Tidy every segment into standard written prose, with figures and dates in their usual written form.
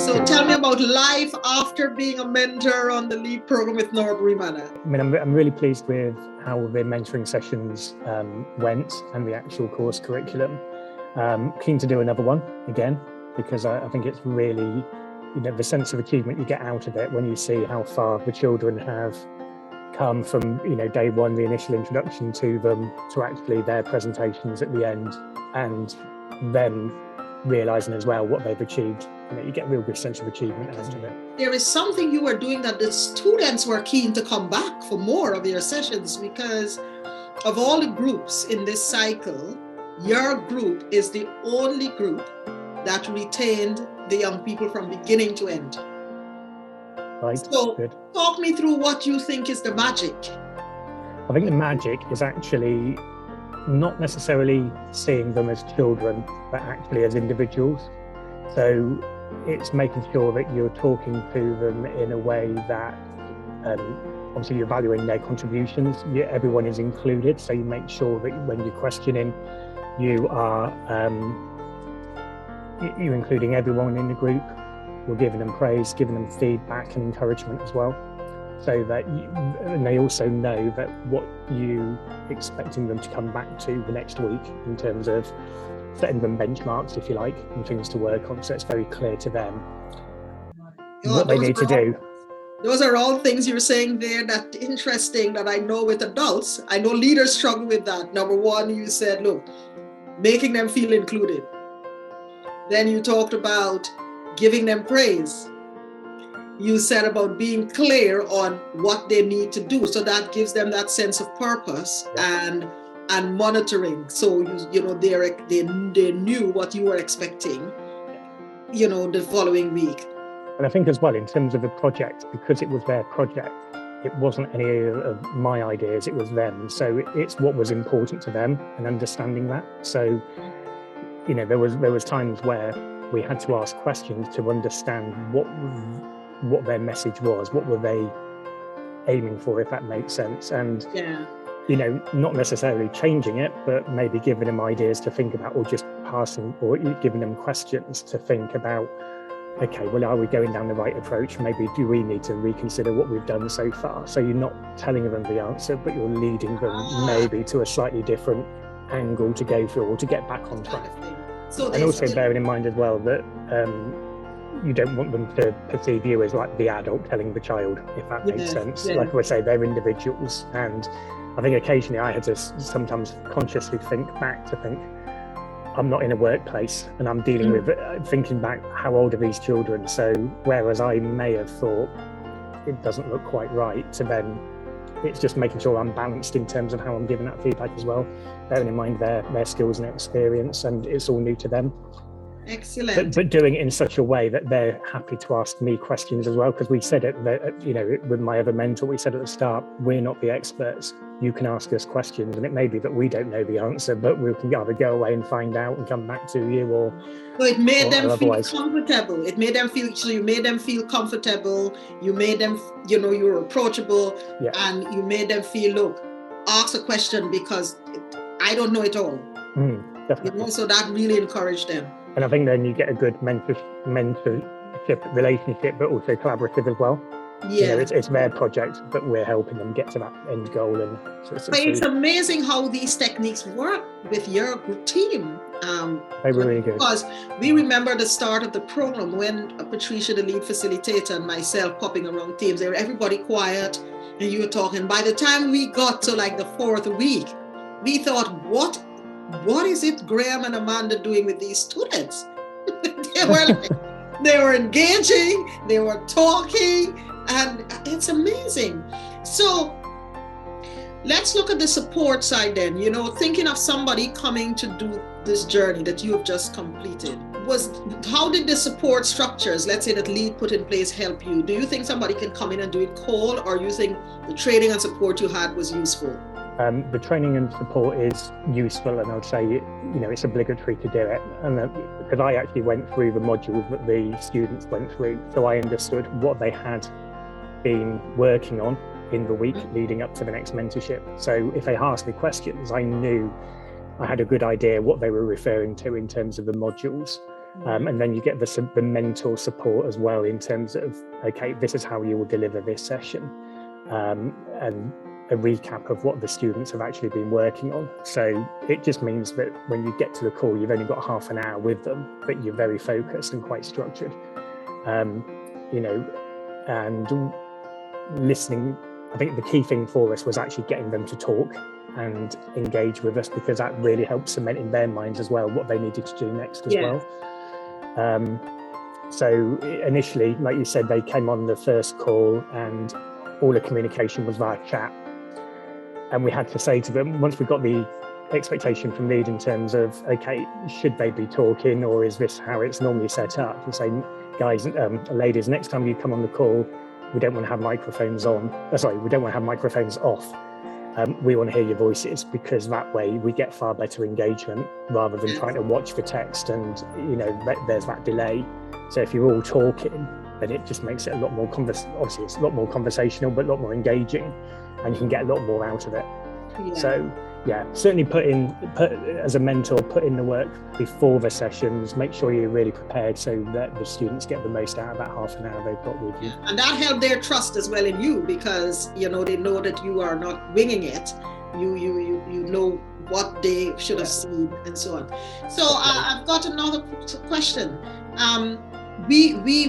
So tell me about life after being a mentor on the LEAD program with Norbury Manor. I mean, I'm really pleased with how the mentoring sessions went and the actual course curriculum. Keen to do another one again, because I think it's really, the sense of achievement you get out of it when you see how far the children have come from, day one, the initial introduction to them, to actually their presentations at the end, and them realising as well what they've achieved. You get a real good sense of achievement out of it. There is something you were doing that the students were keen to come back for more of your sessions, because of all the groups in this cycle, your group is the only group that retained the young people from beginning to end. Right. So good. Talk me through what you think is the magic. I think the magic is actually not necessarily seeing them as children, but actually as individuals. So it's making sure that you're talking to them in a way that obviously you're valuing their contributions. Everyone is included, so you make sure that when you're questioning, you are you're including everyone in the group. You're giving them praise, giving them feedback and encouragement as well, so that and they also know that what you expecting them to come back to the next week in terms of setting them benchmarks, if you like, and things to work on, so it's very clear to them what they need to do. Those are all things you're saying there that interesting, that I know with adults, I know leaders struggle with that. Number one, you said, look, making them feel included. Then you talked about giving them praise. You said about being clear on what they need to do, so that gives them that sense of purpose. Yeah. and monitoring, so they knew what you were expecting, the following week. And I think as well, in terms of the project, because it was their project, it wasn't any of my ideas, it was them. So it's what was important to them and understanding that. So, there was times where we had to ask questions to understand what their message was, what were they aiming for, if that makes sense. And not necessarily changing it, but maybe giving them ideas to think about, or just passing, or giving them questions to think about, okay, well, are we going down the right approach? Maybe do we need to reconsider what we've done so far? So you're not telling them the answer, but you're leading them maybe to a slightly different angle to go through, or to get back on track. And also bearing in mind as well that you don't want them to perceive you as like the adult telling the child, if that makes sense. Yeah. Like I say, they're individuals, and I think occasionally I had to sometimes consciously think back to think, I'm not in a workplace and I'm dealing with thinking back, how old are these children? So whereas I may have thought it doesn't look quite right, to then it's just making sure I'm balanced in terms of how I'm giving that feedback as well, bearing in mind their skills and experience, and it's all new to them. Excellent. But doing it in such a way that they're happy to ask me questions as well, because we said it, with my other mentor, we said at the start, we're not the experts. You can ask us questions, and it may be that we don't know the answer, but we can either go away and find out and come back to you, or so it made them feel comfortable. It made them feel, so you made them feel comfortable. You made them, you were approachable, and you made them feel, look, ask a question, because I don't know it all. So that really encouraged them. And I think then you get a good mentorship relationship, but also collaborative as well. Yeah, it's their project, but we're helping them get to that end goal. And but it's amazing how these techniques work with your team. They were really good. Because we remember the start of the program when Patricia, the lead facilitator, and myself popping around teams, they were everybody quiet, and you were talking. By the time we got to like the fourth week, we thought, what is it Graeme and Amanda doing with these students? they were engaging, they were talking, and it's amazing. So let's look at the support side then. Thinking of somebody coming to do this journey that you have just completed, how did the support structures, let's say that LEAD put in place, help you? Do you think somebody can come in and do it cold, or you think the training and support you had was useful? The training and support is useful, and I would say, it's obligatory to do it. And because I actually went through the modules that the students went through, so I understood what they had been working on in the week leading up to the next mentorship. So if they asked me questions, I knew I had a good idea what they were referring to in terms of the modules. And then you get the mentor support as well in terms of, okay, this is how you will deliver this session, and a recap of what the students have actually been working on. So it just means that when you get to the call, you've only got half an hour with them, but you're very focused and quite structured, and listening. I think the key thing for us was actually getting them to talk and engage with us, because that really helps cement in their minds as well what they needed to do next as well. So initially, like you said, they came on the first call and all the communication was via chat. And we had to say to them, once we got the expectation from lead in terms of, okay, should they be talking, or is this how it's normally set up? We say, guys, ladies, next time you come on the call, we don't want to have microphones on. We don't want to have microphones off. We want to hear your voices, because that way we get far better engagement rather than trying to watch the text and, there's that delay. So if you're all talking, then it just makes it a lot more obviously it's a lot more conversational, but a lot more engaging, and you can get a lot more out of it. So certainly put as a mentor, put in the work before the sessions, make sure you're really prepared so that the students get the most out of that half an hour they've got with you. And that helped their trust as well in you, because they know that you are not winging it. You know what they should have seen and so on. So I've got another question.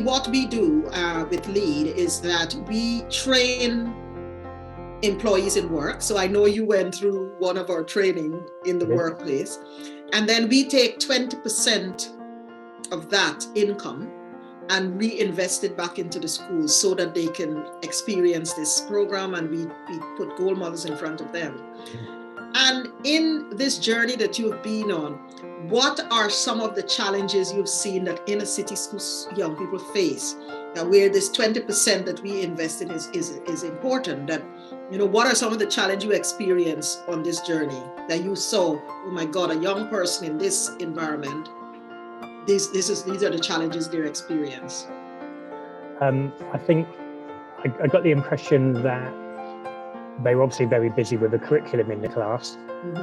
What we do with LEAD is that we train employees in work. So I know you went through one of our training in the workplace, and then we take 20% of that income and reinvest it back into the schools so that they can experience this program, and we put goal models in front of them. And in this journey that you've been on, what are some of the challenges you've seen that inner city schools young people face, where this 20% that we invest in is important? That, what are some of the challenges you experienced on this journey that you saw, oh my God, a young person in this environment, these are the challenges they experience? I think I got the impression that they were obviously very busy with the curriculum in the class,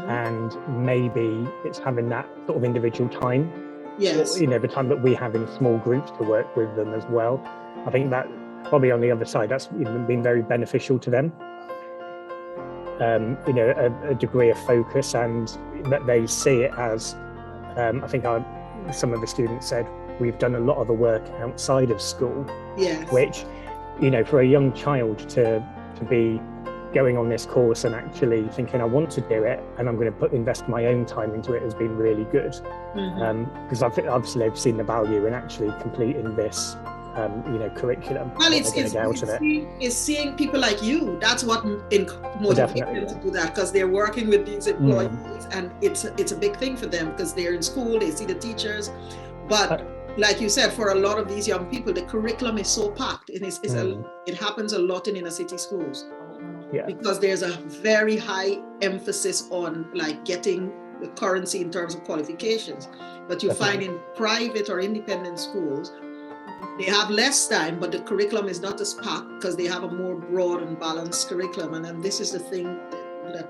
and maybe it's having that sort of individual time. Yes. The time that we have in small groups to work with them as well. I think that probably on the other side, that's been very beneficial to them. A degree of focus, and that they see it as, I think some of the students said, we've done a lot of the work outside of school. Yes. Which, for a young child to be going on this course and actually thinking, I want to do it and I'm going to invest my own time into it, has been really good. Because I think obviously they've seen the value in actually completing this curriculum. Well, it's seeing people like you. That's what motivates them to do that, because they're working with these employees, and it's a big thing for them because they're in school, they see the teachers. But like you said, for a lot of these young people, the curriculum is so packed. It happens a lot in inner city schools. Because there's a very high emphasis on getting the currency in terms of qualifications. But you find in private or independent schools, they have less time, but the curriculum is not as packed because they have a more broad and balanced curriculum. And then this is the thing that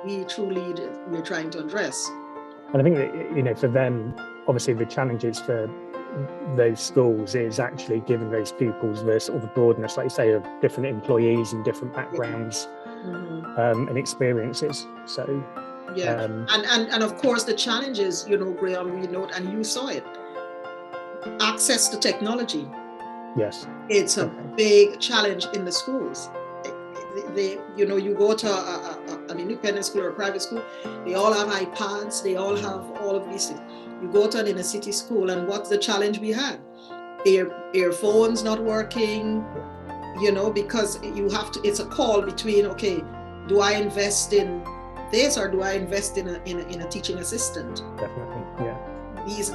we're trying to address. And I think that, for them, obviously the challenges for those schools is actually giving those pupils the sort of broadness, like you say, of different employees and different backgrounds and experiences. So and of course the challenges, Graeme, we note, and you saw it, access to technology. Yes, it's a big challenge in the schools. You go to an independent school or a private school, they all have iPads, they all have all of these things. You go to an inner city school, and what's the challenge we had? Earphones not working, because you have to, it's a call between, okay, do I invest in this or do I invest in a teaching assistant? Definitely, yeah.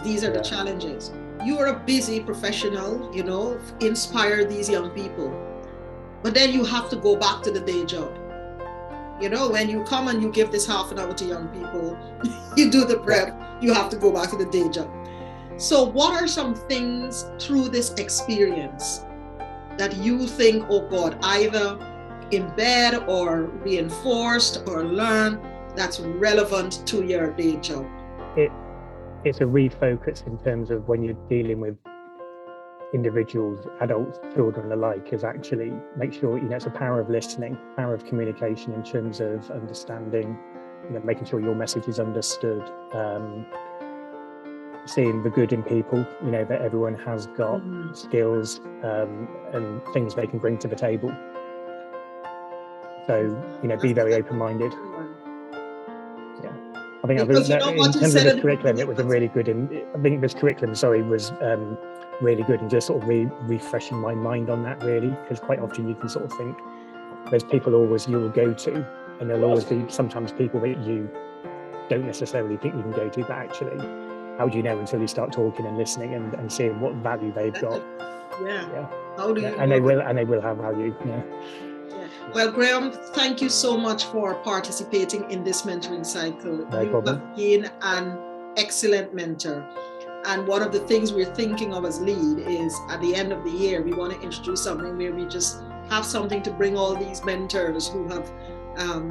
These are the challenges. You are a busy professional, inspire these young people. But then you have to go back to the day job. When you come and you give this half an hour to young people, you do the prep, you have to go back to the day job. So what are some things through this experience that you think, oh God, either embed or reinforced or learn that's relevant to your day job? it's a refocus in terms of when you're dealing with individuals, adults, children alike, is actually make sure, it's a power of listening, power of communication in terms of understanding, making sure your message is understood, seeing the good in people, that everyone has got skills and things they can bring to the table. So, be very open-minded. Yeah. I think in terms of this curriculum, it was a really good, I think this curriculum, was really good, and just sort of refreshing my mind on that, really, because quite often you can sort of think there's people always you will go to, and there'll always be sometimes people that you don't necessarily think you can go to, but actually, how do you know until you start talking and listening and seeing what value they've got? Yeah. How do you and they will have value. Yeah. Well, Graeme, thank you so much for participating in this mentoring cycle. No problem. Have been an excellent mentor. And one of the things we're thinking of as LEAD is at the end of the year, we want to introduce something where we just have something to bring all these mentors who have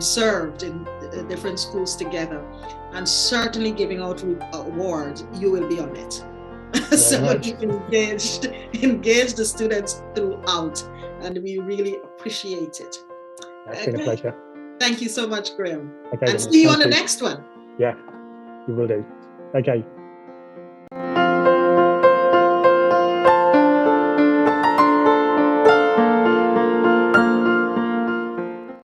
served in different schools together. And certainly giving out awards, you will be on it. So you engage the students throughout, and we really appreciate it. It's been a pleasure. Thank you so much, Graeme. Okay, and see you on the next one. Yeah, you will do. Okay.